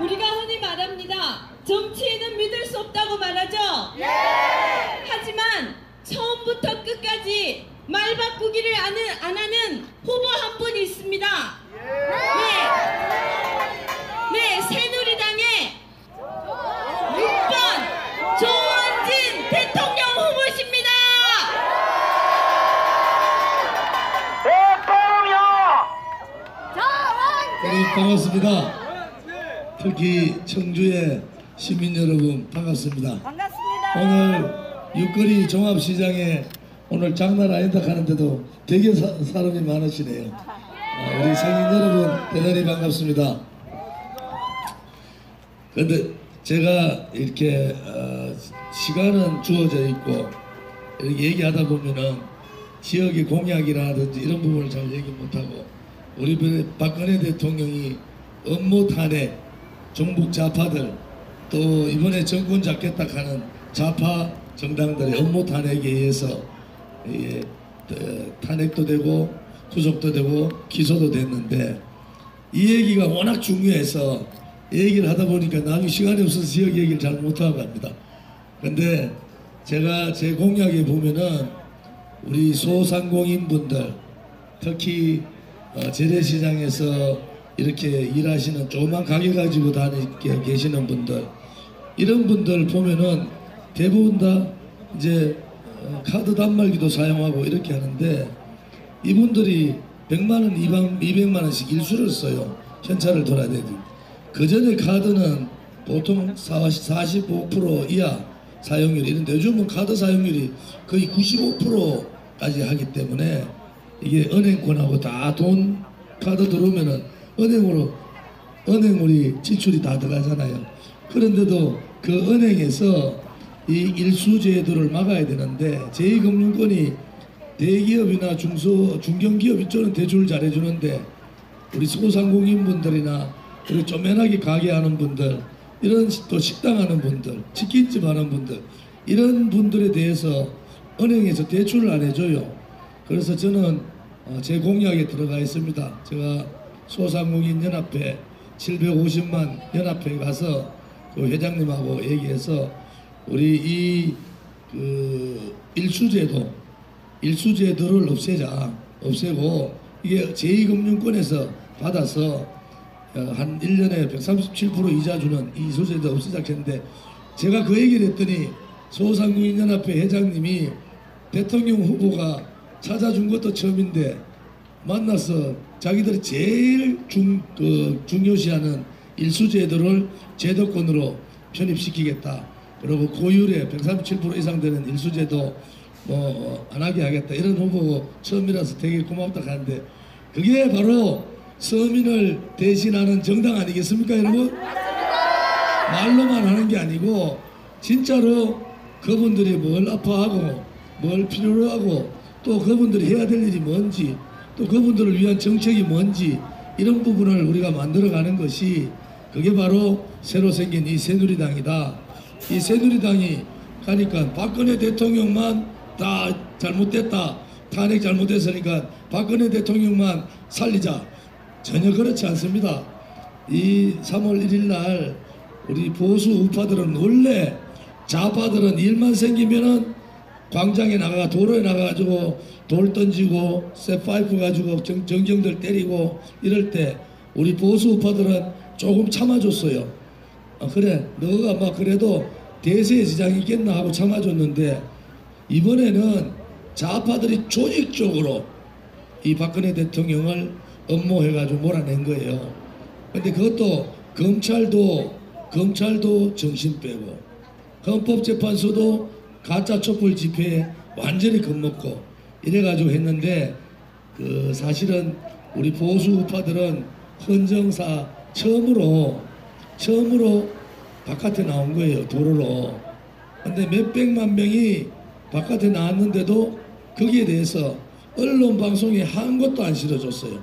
우리가 흔히 말합니다. 정치인은 믿을 수 없다고 말하죠? 하지만 처음부터 끝까지 말 바꾸기를 안 하는 후보 한 분 있습니다. 네, 새누리당의 6번 조원진 대통령 후보십니다. 반갑습니다. 특히 청주의 시민 여러분 반갑습니다. 오늘 육거리 종합시장에 오늘 장난 아니다 하는데도 되게 사람이 많으시네요. 우리 성인 여러분 대단히 반갑습니다. 그런데 제가 이렇게 시간은 주어져 있고 이렇게 얘기하다 보면은 지역의 공약이라든지 이런 부분을 잘 얘기 못하고 우리 박근혜 대통령이 업무 탄핵, 종북 좌파들 또 이번에 정권 잡겠다 하는 좌파 정당들의 업무 탄핵에 의해서 탄핵도 되고 구속도 되고 기소도 됐는데 이 얘기가 워낙 중요해서 얘기를 하다 보니까 나중에 시간이 없어서 지역 얘기를 잘 못하고 갑니다. 근데 제가 제 공약에 보면은 우리 소상공인분들 특히 재래시장에서 이렇게 일하시는 조그만 가게 가지고 다니게 계시는 분들 이런 분들 보면은 대부분 다 이제 카드 단말기도 사용하고 이렇게 하는데 이분들이 100만원, 200만원씩 일수를 써요. 현찰을 돌아야 되지. 그 전에 카드는 보통 45% 이하 사용률이 있는데 요즘은 카드 사용률이 거의 95%까지 하기 때문에 이게 은행권하고 다 돈 카드 들어오면은 은행으로 지출이 다 들어가잖아요. 그런데도 그 은행에서 이 일수제도를 막아야 되는데 제2금융권이 대기업이나 중견기업 이쪽은 대출을 잘해주는데 우리 소상공인분들이나 그리고 쪼매나게 가게 하는 분들 이런 또 식당 하는 분들 치킨집 하는 분들 이런 분들에 대해서 은행에서 대출을 안 해줘요. 그래서 저는 제 공약에 들어가 있습니다. 제가 소상공인 연합회 750만 연합회에 가서 그 회장님하고 얘기해서 우리 이 일수제도를 없애고 이게 제2금융권에서 받아서 한 1년에 137% 이자 주는 이 일수제도 없애자 했는데 제가 그 얘기를 했더니 소상공인 연합회 회장님이 대통령 후보가 찾아준 것도 처음인데 만나서 자기들이 제일 중요시하는 일수제도를 제도권으로 편입시키겠다. 그리고 고율에 137% 이상 되는 일수제도 안 하게 하겠다. 이런 후보가 처음이라서 되게 고맙다 하는데 그게 바로 서민을 대신하는 정당 아니겠습니까 여러분? 말로만 하는 게 아니고 진짜로 그분들이 뭘 아파하고 뭘 필요로 하고 또 그분들이 해야 될 일이 뭔지 또 그분들을 위한 정책이 뭔지 이런 부분을 우리가 만들어가는 것이 그게 바로 새로 생긴 이 새누리당이다. 이 새누리당이 가니까 박근혜 대통령만 다 잘못됐다. 탄핵 잘못했으니까 박근혜 대통령만 살리자. 전혀 그렇지 않습니다. 이 3월 1일 날 우리 보수 우파들은 원래 좌파들은 일만 생기면은 광장에 나가 도로에 나가가지고 돌 던지고 쇠파이프 가지고 정경들 때리고 이럴 때 우리 보수 우파들은 조금 참아줬어요. 그래 너가 막 그래도 대세의 지장이 있겠나 하고 참아줬는데 이번에는 좌파들이 조직적으로 이 박근혜 대통령을 음모해가지고 몰아낸 거예요. 근데 그것도 검찰도 정신 빼고 헌법재판소도 가짜 촛불 집회에 완전히 겁먹고 이래가지고 했는데 그 사실은 우리 보수 우파들은 헌정사 처음으로 바깥에 나온 거예요. 도로로. 근데 몇백만 명이 바깥에 나왔는데도 거기에 대해서 언론 방송에 한 것도 안 실어줬어요.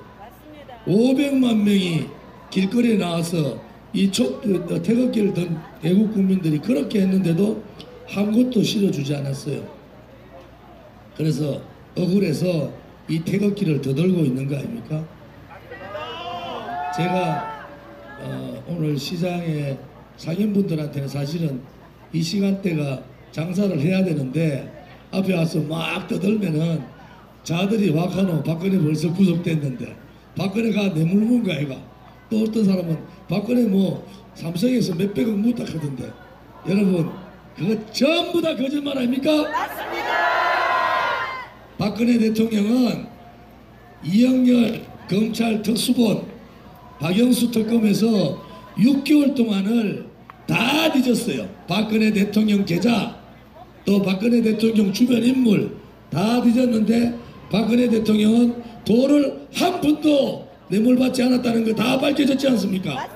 500만 명이 길거리에 나와서 이 태극기를 든 대국 국민들이 그렇게 했는데도 한 곳도 실어주지 않았어요. 그래서 억울해서 이 태극기를 더들고 있는 거 아닙니까? 제가 오늘 시장에 상인분들한테는 사실은 이 시간대가 장사를 해야 되는데 앞에 와서 막 떠들면은 자들이 와카노 박근혜 벌써 구속됐는데 박근혜가 뇌물문가 아이가. 또 어떤 사람은 박근혜 뭐 삼성에서 몇백억 묻다 하던데 여러분 그거 전부 다 거짓말 아닙니까? 박근혜 대통령은 이영렬 검찰 특수본 박영수 특검에서 6개월 동안을 다 뒤졌어요. 박근혜 대통령 계좌 또 박근혜 대통령 주변 인물 다 뒤졌는데 박근혜 대통령은 돈을 한 푼도 뇌물받지 않았다는 거 다 밝혀졌지 않습니까?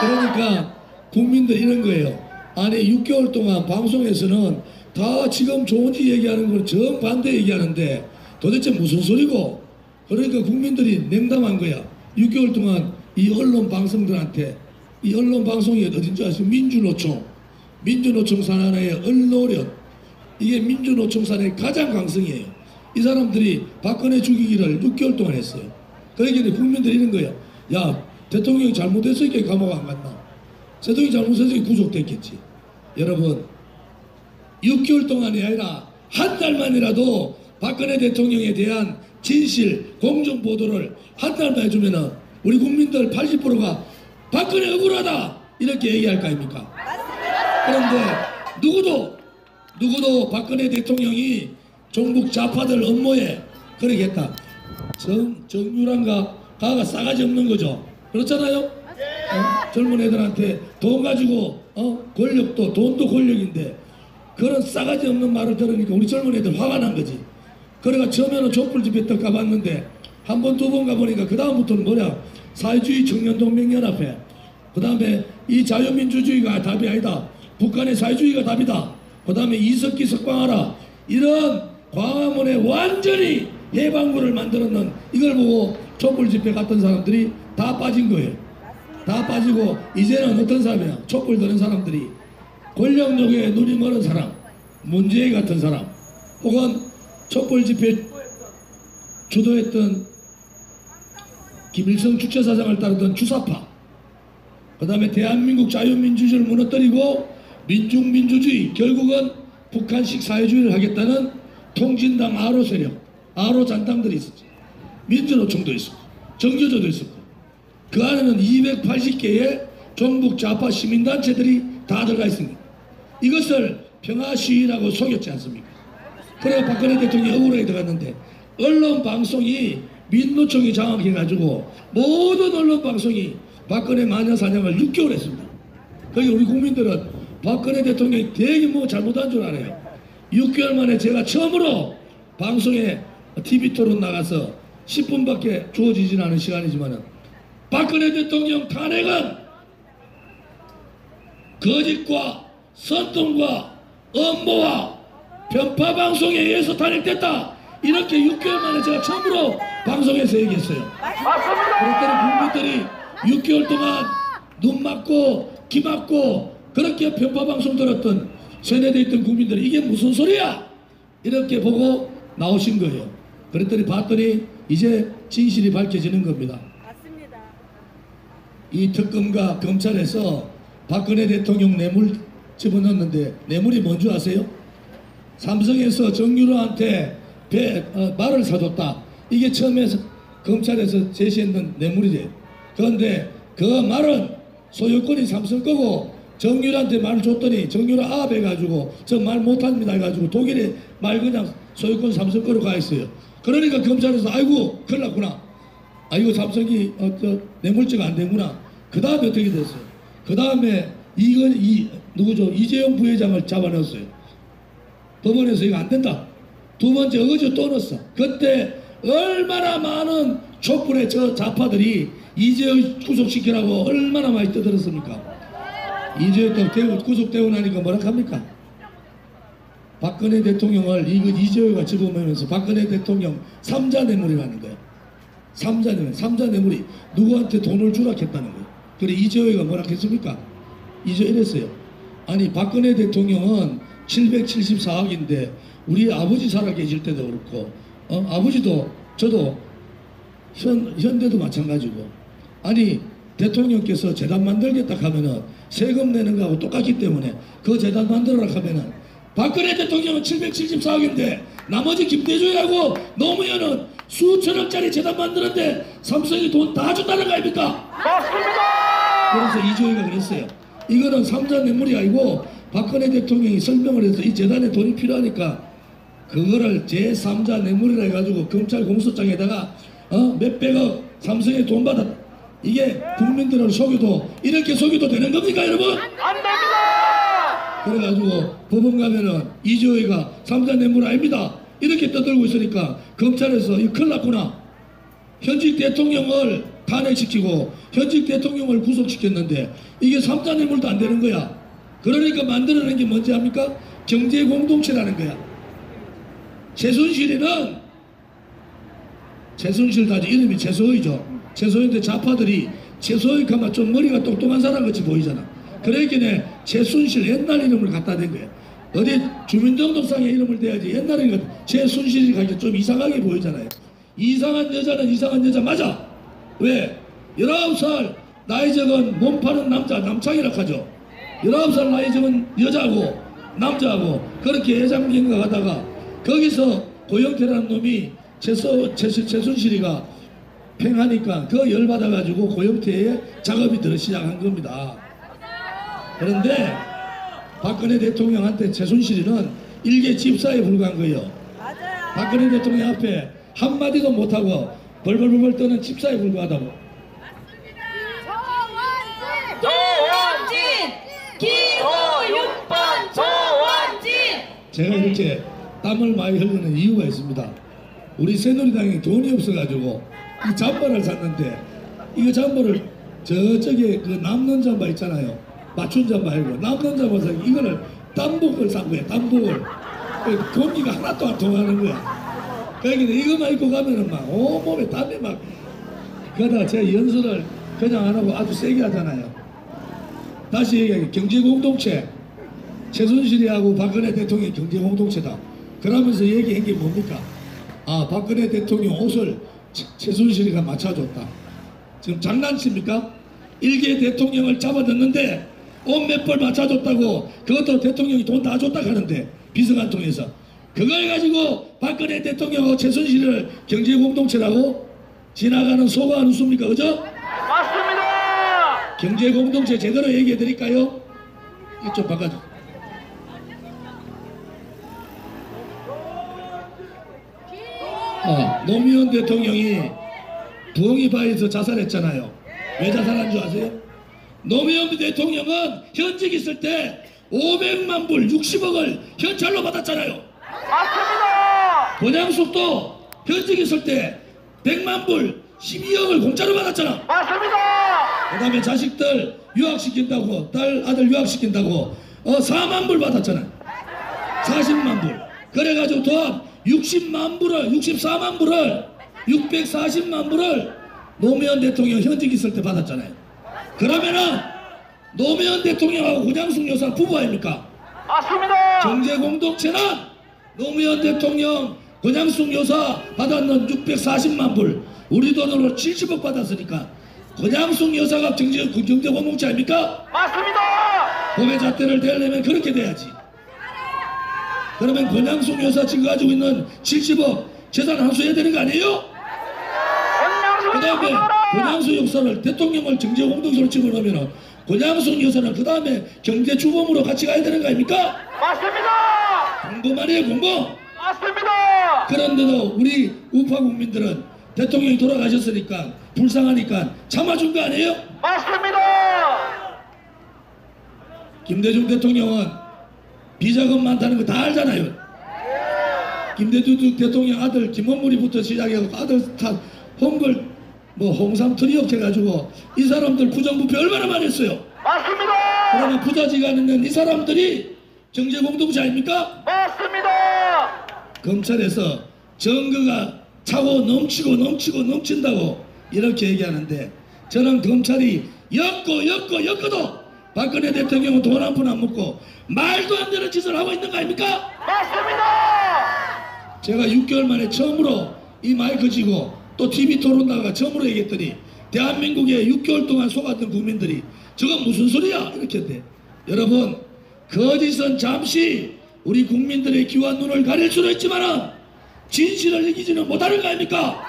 그러니까 국민들 이런 거예요. 아니 6개월 동안 방송에서는 다 지금 좋은지 얘기하는 걸 정반대 얘기하는데 도대체 무슨 소리고? 그러니까 국민들이 냉담한 거야. 6개월 동안 이 언론 방송들한테 이 언론 방송이 어딘지 아세요? 민주노총 산하의 언론련 이게 민주노총 산하의 가장 강성이에요. 이 사람들이 박근혜 죽이기를 6개월 동안 했어요. 그러니까 국민들이 이런 거예요. 야 대통령이 잘못했으니까 감옥 안 갔나? 대통령이 잘못했으니까 구속됐겠지. 여러분 6개월 동안이 아니라 한 달만이라도 박근혜 대통령에 대한 진실 공정 보도를 한 달만 해주면은 우리 국민들 80%가 박근혜 억울하다 이렇게 얘기할 거 아닙니까? 그런데 누구도 박근혜 대통령이 종북 좌파들 업무에 그러겠다. 정유란가 가가 싸가지 없는 거죠. 그렇잖아요? 젊은 애들한테 돈 가지고 권력도 돈도 권력인데 그런 싸가지 없는 말을 들으니까 우리 젊은 애들 화가 난 거지. 그래가 처음에는 촛불 집회 딱 가봤는데 한 번 두 번 가보니까 그 다음부터는 뭐냐 사회주의 청년동맹연합회 그 다음에 이 자유민주주의가 답이 아니다. 북한의 사회주의가 답이다. 그 다음에 이석기 석방하라. 이런 광화문에 완전히 해방구를 만들었는 이걸 보고 촛불 집회 갔던 사람들이 다 빠진 거예요. 다 빠지고 이제는 어떤 사람이야? 촛불 드는 사람들이 권력욕에 눈이 멀은 사람, 문재인 같은 사람, 혹은 촛불 집회 주도했던 김일성 주체사상을 따르던 주사파, 그 다음에 대한민국 자유민주주의를 무너뜨리고 민중민주주의, 결국은 북한식 사회주의를 하겠다는 통진당 아로 세력, 아로 잔당들이 있었죠. 민주노총도 있었고 정교조도 있었고 그 안에는 280개의 종북 좌파 시민단체들이 다 들어가 있습니다. 이것을 평화시위라고 속였지 않습니까? 그래서 박근혜 대통령이 억울하게 들어갔는데 언론 방송이 민노총이 장악해가지고 모든 언론 방송이 박근혜 마녀 사냥을 6개월 했습니다. 거기 우리 국민들은 박근혜 대통령이 되게 뭐 잘못한 줄 알아요. 6개월 만에 제가 처음으로 방송에 TV 토론 나가서 10분밖에 주어지진 않은 시간이지만은 박근혜 대통령 탄핵은 거짓과 선동과 음모와 편파 방송에 의해서 탄핵됐다. 이렇게 6개월 만에 제가 처음으로 방송에서 얘기했어요. 그랬더니 국민들이 6개월 동안 눈 맞고 귀 맞고 그렇게 편파 방송 들었던 세뇌되어 있던 국민들이 이게 무슨 소리야? 이렇게 보고 나오신 거예요. 그랬더니 봤더니 이제 진실이 밝혀지는 겁니다. 맞습니다. 이 특검과 검찰에서 박근혜 대통령 뇌물 집어넣었는데 뇌물이 뭔지 아세요? 삼성에서 정유라한테 말을 사줬다. 이게 처음에 검찰에서 제시했던 뇌물이래요. 그런데 그 말은 소유권이 삼성 거고 정유라한테 말을 줬더니 정유라 해가지고 저 말 못합니다 해가지고 독일에 말 그냥 소유권 삼성 거로 가 있어요. 그러니까 검찰에서 아이고 큰일 났구나. 아이고 삼성이 뇌물죄가 안 되구나. 그 다음에 어떻게 됐어요? 그 다음에 누구죠? 이재용 부회장을 잡아넣었어요. 법원에서 이거 안 된다. 두 번째 어제 또 넣었어. 그때 얼마나 많은 촛불의 저 좌파들이 이재용 구속시키라고 얼마나 많이 떠들었습니까? 이재용 구속되고 나니까 뭐라 합니까? 박근혜 대통령을 이재용가 집어넣으면서 박근혜 대통령 3자 뇌물이라는 거예요. 3자 뇌물이 누구한테 돈을 주락했다는 거예요. 그래 이재용가 뭐라 했습니까? 이재용 이랬어요. 아니 박근혜 대통령은 774억인데 우리 아버지 살아 계실 때도 그렇고 아버지도 저도 현대도 마찬가지고 아니 대통령께서 재단 만들겠다 하면은 세금 내는 거하고 똑같기 때문에 그 재단 만들어라 하면은 박근혜 대통령은 774억인데 나머지 김대중하고 노무현은 수천억짜리 재단 만드는데 삼성이 돈 다 준다는 거 아닙니까? 맞습니다. 그래서 이조희가 그랬어요. 이거는 삼자 뇌물이 아니고 박근혜 대통령이 설명을 해서 이 재단에 돈이 필요하니까 그거를 제3자 뇌물이라 해가지고 검찰 공소장에다가 몇백억 삼성에 돈 받았. 이게 국민들을 속여도 이렇게 속여도 되는 겁니까 여러분? 안 됩니다. 그래가지고 법원 가면은 이조희가 삼자 뇌물 아닙니다 이렇게 떠들고 있으니까 검찰에서 이 큰일 났구나. 현직 대통령을 탄핵시키고 현직 대통령을 구속시켰는데 이게 삼자 뇌물도 안 되는 거야. 그러니까 만들어낸 게 뭔지 압니까? 경제공동체라는 거야. 최순실이는 최순실 다지 이름이 최소희죠. 최소희인데 좌파들이 최소희 가면 좀 머리가 똑똑한 사람 같이 보이잖아. 그러니까 최순실 옛날 이름을 갖다 댄 거야. 어디 주민등록상에 이름을 대야지 옛날에 최순실이 가니까 좀 이상하게 보이잖아요. 이상한 여자는 이상한 여자 맞아. 왜? 19살 나이 적은 몸 파는 남자 남창이라 하죠. 19살 나이 적은 여자하고 남자하고 그렇게 애장경가 가다가 거기서 고영태라는 놈이 최순실이가 팽하니까 그 열받아가지고 고영태의 작업이 들어 시작한 겁니다. 그런데 박근혜 대통령한테 최순실이는 일개 집사에 불과한 거예요. 박근혜 대통령 앞에 한마디도 못하고 벌벌벌 떠는 집사에 불과하다고. 조원진! 기호 6번 조원진. 제가 이렇게 땀을 많이 흘리는 이유가 있습니다. 우리 새누리당이 돈이 없어가지고 이 잠바를 샀는데 이거 잠바를 저쪽에 그 남는 잠바 있잖아요. 맞춘 잠바 말고 남는 잠바 사서 이거를 땀복을 산 거야. 땀복을. 공기가 하나도 안 통하는 거야. 그러니까 이거만 입고 가면은 막 온몸에 땀이 막. 그러다가 제가 연설을 그냥 안 하고 아주 세게 하잖아요. 다시 얘기하게 경제공동체. 최순실이하고 박근혜 대통령이 경제공동체다. 그러면서 얘기한 게 뭡니까? 아, 박근혜 대통령 옷을 최순실이가 맞춰줬다. 지금 장난칩니까? 일개 대통령을 잡아넣는데 옷 몇 벌 맞춰줬다고 그것도 대통령이 돈 다 줬다 하는데 비서관 통해서 그걸 가지고 박근혜 대통령하고 최순실을 경제공동체라고 지나가는 소가 안 웃습니까? 그죠? 맞습니다. 경제공동체 제대로 얘기해 드릴까요? 이쪽 바꿔줘. 노무현 대통령이 부엉이바위에서 자살했잖아요. 왜 자살한 줄 아세요? 노무현 대통령은 현직 있을 때 500만 불 60억을 현찰로 받았잖아요. 맞습니다. 권양숙도 현직 있을 때 100만 불 12억을 공짜로 받았잖아. 맞습니다. 그 다음에 자식들 유학시킨다고 아들 유학시킨다고 4만 불 받았잖아. 40만 불. 그래가지고 더 60만 불을 64만 불을 640만 불을 노무현 대통령 현직 있을 때 받았잖아요. 그러면은 노무현 대통령하고 권양숙 여사 부부 아닙니까? 맞습니다. 경제공동체는 노무현 대통령 권양숙 여사 받았는 640만 불 우리 돈으로 70억 받았으니까 권양숙 여사가 경제공동체 아닙니까? 맞습니다. 법의 잣대를 대려면 그렇게 돼야지. 그러면 권양숙 여사 지금 가지고 있는 70억 재산 환수해야 되는 거 아니에요? 그 다음에 권양숙 여사를 대통령을 경제공동체로 집어넣으면 권양숙 여사는 그 다음에 경제주범으로 같이 가야 되는 거 아닙니까? 맞습니다. 공부만 해요 공부. 맞습니다. 그런데도 우리 우파 국민들은 대통령이 돌아가셨으니까 불쌍하니까 참아준 거 아니에요? 맞습니다. 김대중 대통령은 비자금 많다는 거 다 알잖아요. 김대중 대통령 아들 김원물이부터 시작해서 아들 다 홍걸 홍삼 트리업 해가지고 이 사람들 부정부패 얼마나 많이 했어요. 맞습니다. 그러나 부자지간은 이 사람들이 경제공동체 아닙니까? 맞습니다. 검찰에서 증거가 차고 넘친다고 이렇게 얘기하는데 저는 검찰이 엮어도 박근혜 대통령은 돈 한 푼 안 먹고 말도 안 되는 짓을 하고 있는 거 아닙니까? 맞습니다. 제가 6개월 만에 처음으로 이 마이크 쥐고 또 TV 토론 나가 처음으로 얘기했더니 대한민국에 6개월 동안 속았던 국민들이 저건 무슨 소리야 이렇게 했대. 여러분 거짓은 잠시 우리 국민들의 귀와 눈을 가릴 수도 있지만 진실을 이기지는 못하는 거 아닙니까?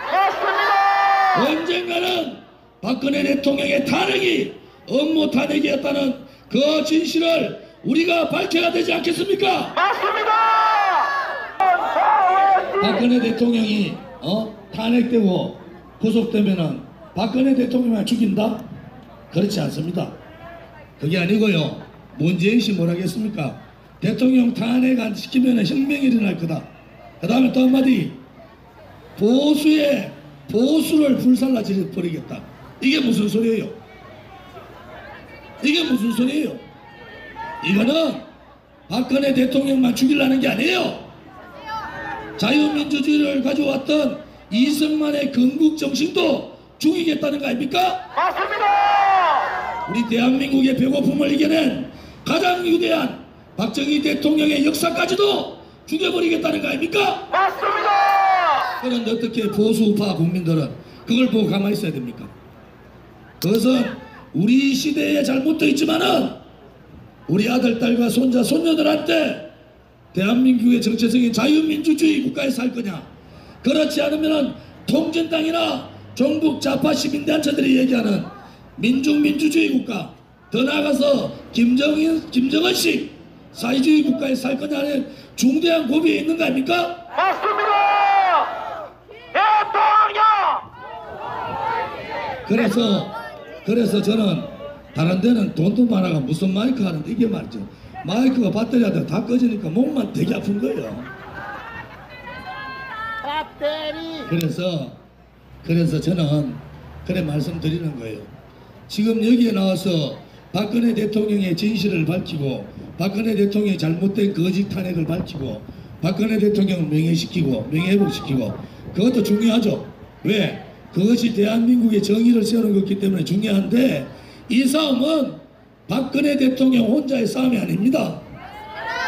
맞습니다. 언젠가는 박근혜 대통령의 탄핵이 업무 탄핵이었다는 그 진실을 우리가 밝혀야 되지 않겠습니까? 맞습니다. 박근혜 대통령이 탄핵되고 구속되면은 박근혜 대통령만 죽인다? 그렇지 않습니다. 그게 아니고요. 문재인 씨 뭐라겠습니까? 대통령 탄핵 안 시키면 혁명이 일어날 거다. 그 다음에 또 한마디 보수를 불살라져 버리겠다. 이게 무슨 소리예요? 이게 무슨 소리예요? 이거는 박근혜 대통령만 죽이려는 게 아니에요. 자유민주주의를 가져왔던 이승만의 건국 정신도 죽이겠다는 거 아닙니까? 맞습니다. 우리 대한민국의 배고픔을 이겨낸 가장 위대한 박정희 대통령의 역사까지도 죽여버리겠다는 거 아닙니까? 맞습니다. 그런데 어떻게 보수파 국민들은 그걸 보고 가만히 있어야 됩니까? 그것은 우리 시대에 잘못되어 있지만은 우리 아들, 딸과 손자, 손녀들한테 대한민국의 정체적인 자유민주주의 국가에 살 거냐? 그렇지 않으면은 통진당이나 종북 좌파 시민단체들이 얘기하는 민중민주주의 국가, 더 나아가서 김정은식 사회주의 국가에 살 거냐는 중대한 고비에 있는 거 아닙니까? 맞습니다. 대통령. 그래서 저는 다른 데는 돈도 많아가 무슨 마이크 하는데 이게 말이죠. 마이크가 배터리가 다 꺼지니까 몸만 되게 아픈 거예요. 그래서 저는 그래 말씀드리는 거예요. 지금 여기에 나와서 박근혜 대통령의 진실을 밝히고 박근혜 대통령의 잘못된 거짓 탄핵을 밝히고 박근혜 대통령을 명예시키고 명예회복시키고 그것도 중요하죠. 왜? 그것이 대한민국의 정의를 세우는 것이기 때문에 중요한데 이 싸움은 박근혜 대통령 혼자의 싸움이 아닙니다.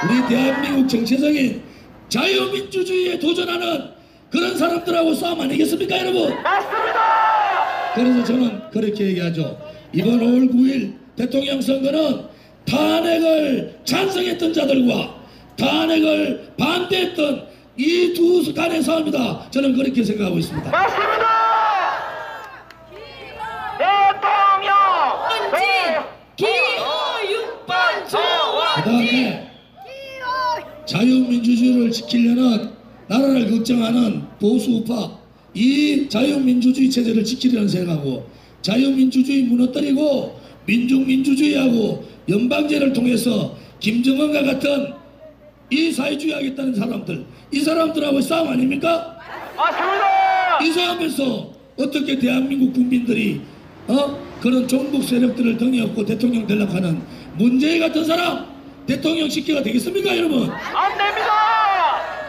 우리 대한민국 정체적인 자유민주주의에 도전하는 그런 사람들하고 싸움 아니겠습니까 여러분? 맞습니다. 그래서 저는 그렇게 얘기하죠. 이번 5월 9일 대통령 선거는 탄핵을 찬성했던 자들과 탄핵을 반대했던 이 두 간의 싸움이다. 저는 그렇게 생각하고 있습니다. 맞습니다. 대통령. 원진 기호 6번 그 조원진. 다음에 자유민주주의를 지키려는 나라를 걱정하는 보수우파 이 자유민주주의 체제를 지키려는 생각하고 자유민주주의 무너뜨리고 민중민주주의하고 연방제를 통해서 김정은과 같은 이 사회주의 하겠다는 사람들 이 사람들하고 싸움 아닙니까? 맞습니다. 이 싸움에서 어떻게 대한민국 국민들이 그런 종북 세력들을 등에 업고 대통령 되려고 하는 문재인 같은 사람 대통령 시켜가 되겠습니까 여러분? 안 됩니다.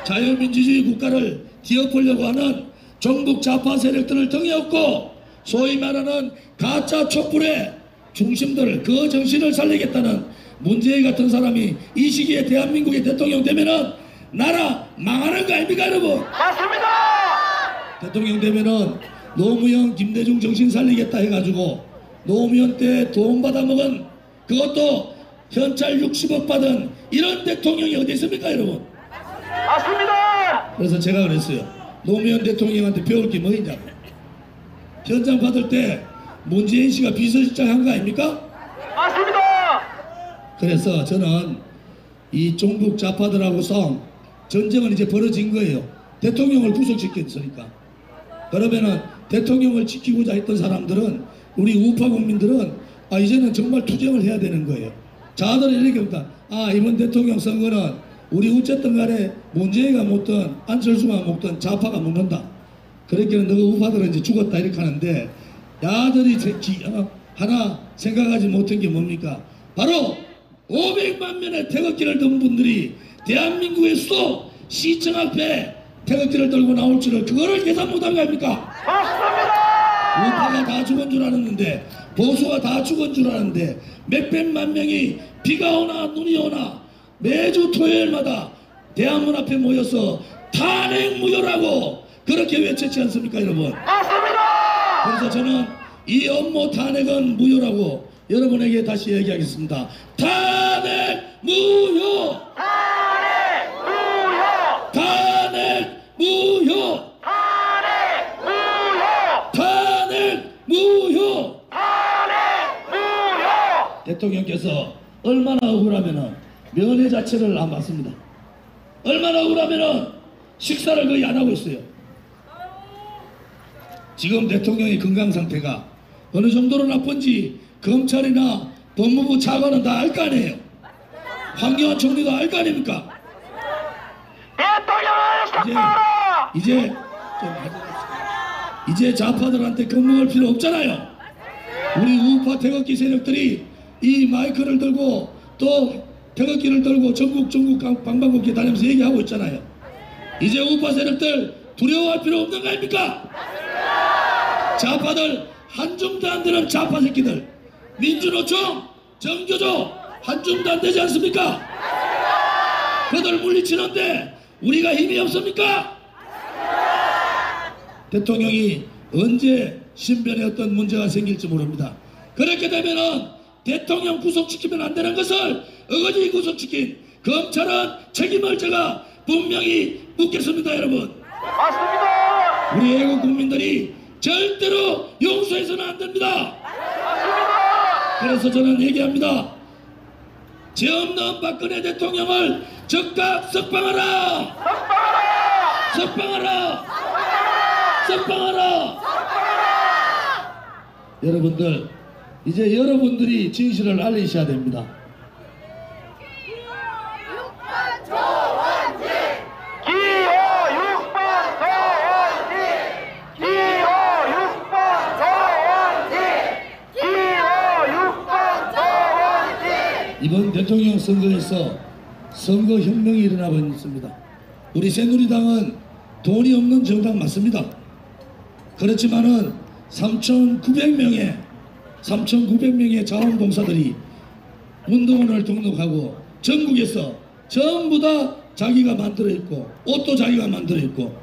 자유민주주의 국가를 뒤엎으려고 하는 종북 좌파 세력들을 등에 업고 소위 말하는 가짜 촛불의 중심들을 그 정신을 살리겠다는 문재인 같은 사람이 이 시기에 대한민국의 대통령 되면은 나라 망하는 거 아닙니까 여러분? 맞습니다. 대통령 되면은 노무현 김대중 정신 살리겠다 해가지고 노무현 때 돈 받아먹은 그것도 현찰 60억 받은 이런 대통령이 어디 있습니까 여러분? 맞습니다. 그래서 제가 그랬어요. 노무현 대통령한테 배울 게 뭐 있냐고. 현장 받을 때 문재인 씨가 비서실장 한 거 아닙니까? 맞습니다. 그래서 저는 이 종북 좌파들하고 싸움 전쟁은 이제 벌어진 거예요. 대통령을 구속시켰으니까. 그러면은 대통령을 지키고자 했던 사람들은 우리 우파 국민들은 이제는 정말 투쟁을 해야 되는 거예요. 자들이 이렇게 합니다. 이번 대통령 선거는 우리 어쨌든 간에 문재인가 먹든 안철수가 먹든 좌파가 먹는다. 그렇게는 너가 우파들은 이제 죽었다 이렇게 하는데 야들이 하나 생각하지 못한 게 뭡니까? 바로 500만 명의 태극기를 든 분들이 대한민국의 수도 시청 앞에 태극기를 들고 나올 줄을 그거를 계산 못한 거 아닙니까? 맞습니다. 우파가 다 죽은 줄 알았는데 보수가 다 죽은 줄 알았는데 몇백만 명이 비가 오나 눈이 오나 매주 토요일마다 대한문 앞에 모여서 탄핵 무효라고 그렇게 외쳤지 않습니까, 여러분? 맞습니다. 그래서 저는 이 업무 탄핵은 무효라고 여러분에게 다시 얘기하겠습니다. 탄핵 무효! 탄핵 무효! 탄핵 무효! 탄핵 무효! 탄핵 무효! 탄핵 무효! 대통령께서 얼마나 억울하면은 면회 자체를 안 받습니다. 얼마나 억울하면은 식사를 거의 안 하고 있어요. 지금 대통령의 건강 상태가 어느 정도로 나쁜지 검찰이나 법무부 차관은 다 알 거 아니에요. 황교안 총리도 알 거 아닙니까? 대통령을 석방하라! 이제 좌파들한테 겁먹을 필요 없잖아요. 우리 우파 태극기 세력들이 이 마이크를 들고 또 태극기를 들고 전국 방방곡곡 다니면서 얘기하고 있잖아요. 이제 우파 세력들 두려워할 필요 없는 거 아닙니까? 좌파들 한줌도 안 되는 좌파 새끼들, 민주노총, 정교조 한줌도 안 되지 않습니까? 그들 물리치는데 우리가 힘이 없습니까? 대통령이 언제 신변에 어떤 문제가 생길지 모릅니다. 그렇게 되면은 대통령 구속시키면 안 되는 것을 어거지 구속시킨 검찰은 책임을 제가 분명히 묻겠습니다, 여러분. 맞습니다. 우리 애국 국민들이 절대로 용서해서는 안 됩니다. 맞습니다. 그래서 저는 얘기합니다. 죄 없는 박근혜 대통령을 즉각 석방하라! 석방하라! 석방하라! 석방하라! 여러분들, 이제 여러분들이 진실을 알리셔야 됩니다. 기호 6번 서원지! 기호 6번 서원지! 기호 6번 서원지! 이번 대통령 선거에서 선거혁명이 일어나고 있습니다. 우리 새누리당은 돈이 없는 정당 맞습니다. 그렇지만은 3,900명의 자원봉사들이 운동원을 등록하고 전국에서 전부 다 자기가 만들어 있고 옷도 자기가 만들어 있고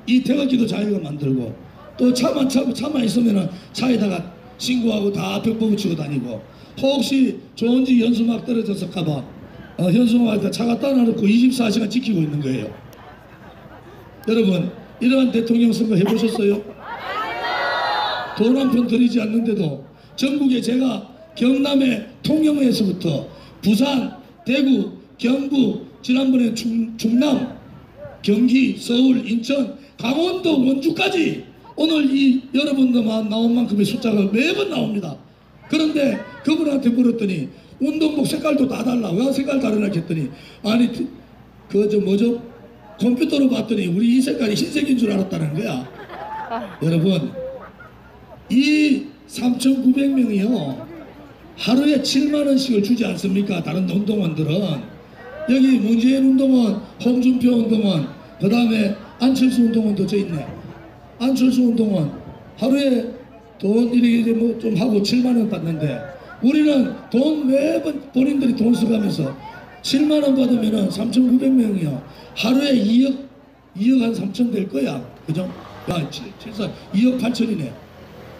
이 태극기도 자기가 만들고 또 차만 있으면은 차에다가 신고하고 다 벽보 붙이고 다니고 혹시 좋은 집 현수막 떨어져서 가봐 현수막에다 차가 따놔놓고 24시간 지키고 있는 거예요. 여러분, 이러한 대통령 선거 해보셨어요? 돈 한 푼 들이지 않는데도 전국에 제가 경남의 통영에서부터 부산, 대구, 경부, 지난번에 충남, 경기, 서울, 인천, 강원도, 원주까지 오늘 이 여러분들만 나온 만큼의 숫자가 매번 나옵니다. 그런데 그분한테 물었더니 운동복 색깔도 다 달라. 왜 색깔 다르나 했더니 아니 컴퓨터로 봤더니 우리 이 색깔이 흰색인 줄 알았다는 거야. 여러분, 이 3,900명이요 하루에 7만 원씩을 주지 않습니까? 다른 운동원들은. 여기 문재인 운동원, 홍준표 운동원, 그 다음에 안철수 운동원도 저 있네. 안철수 운동원 하루에 돈 이렇게 뭐 좀 하고 7만 원 받는데 우리는 돈 매번 본인들이 돈 써가면서 7만 원 받으면은 3,900명이요 하루에 2억 한 3천 될 거야. 그죠? 야, 2억 8천이네.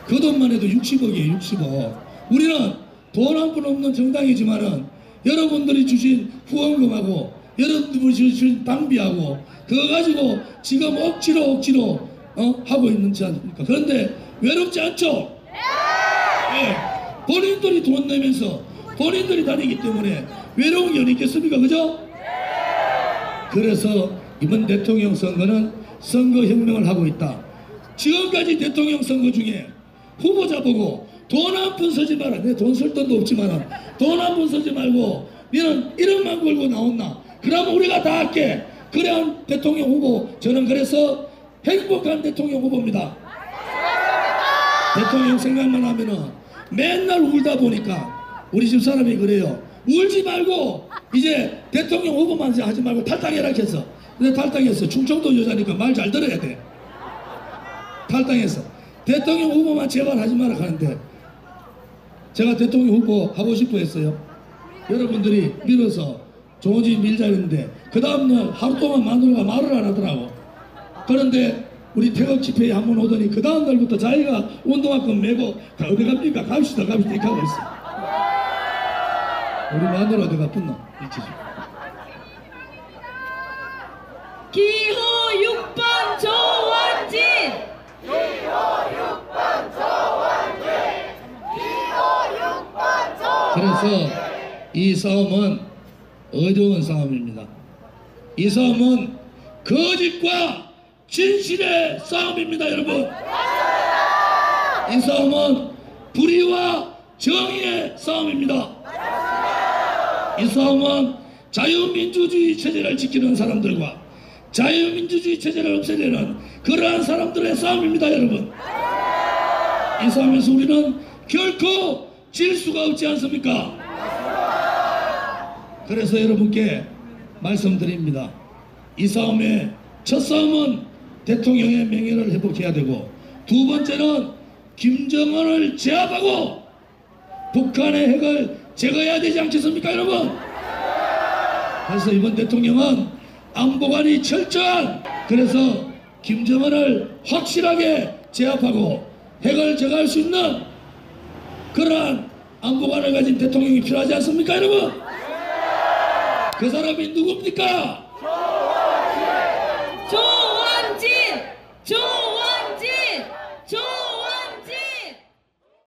그 돈만 해도 60억이에요, 60억. 우리는 돈 한 푼 없는 정당이지만은 여러분들이 주신 후원금하고 여러분들이 주신 당비하고 그거 가지고 지금 억지로 하고 있는지 않습니까? 그런데 외롭지 않죠? 네. 본인들이 돈 내면서 본인들이 다니기 때문에 외로운 게 어디 있겠습니까? 그죠? 그래서 이번 대통령 선거는 선거혁명을 하고 있다. 지금까지 대통령 선거 중에 후보자 보고 돈 한 푼 쓰지 마라. 내 돈 쓸 돈도 없지만 돈 한 푼 쓰지 말고 너는 1억만 걸고 나온나. 그러면 우리가 다 할게. 그래야 대통령 후보. 저는 그래서 행복한 대통령 후보입니다. 대통령 생각만 하면은 맨날 울다 보니까 우리 집 사람이 그래요. 울지 말고 이제 대통령 후보만 하지 말고 탈당해라 했어. 근데 탈당했어. 충청도 여자니까 말 잘 들어야 돼. 탈당했어. 대통령 후보만 제발 하지 마라 하는데 제가 대통령 후보 하고 싶어 했어요. 여러분들이 밀어서 조원진 밀자 했는데 그 다음날 하루 동안 마누라가 말을 안 하더라고. 그런데 우리 태극 집회에 한 번 오더니 그 다음날부터 자기가 운동화끈 메고 어디 갑니까? 갑시다 이렇게 하고 있어. 우리 마누라 어디 갔겠노? 기호 6번 조원진. 그래서 이 싸움은 어려운 싸움입니다. 이 싸움은 거짓과 진실의 싸움입니다, 여러분. 이 싸움은 불의와 정의의 싸움입니다. 이 싸움은 자유민주주의 체제를 지키는 사람들과 자유민주주의 체제를 없애려는 그러한 사람들의 싸움입니다, 여러분. 이 싸움에서 우리는 결코 질 수가 없지 않습니까? 그래서 여러분께 말씀드립니다. 이 싸움의 첫 싸움은 대통령의 명예를 회복해야 되고, 두 번째는 김정은을 제압하고 북한의 핵을 제거해야 되지 않겠습니까, 여러분? 그래서 이번 대통령은 안보관이 철저한, 그래서 김정은을 확실하게 제압하고 핵을 제거할 수 있는 그러한 안보관을 가진 대통령이 필요하지 않습니까, 여러분? 그 사람이 누굽니까? 조원진.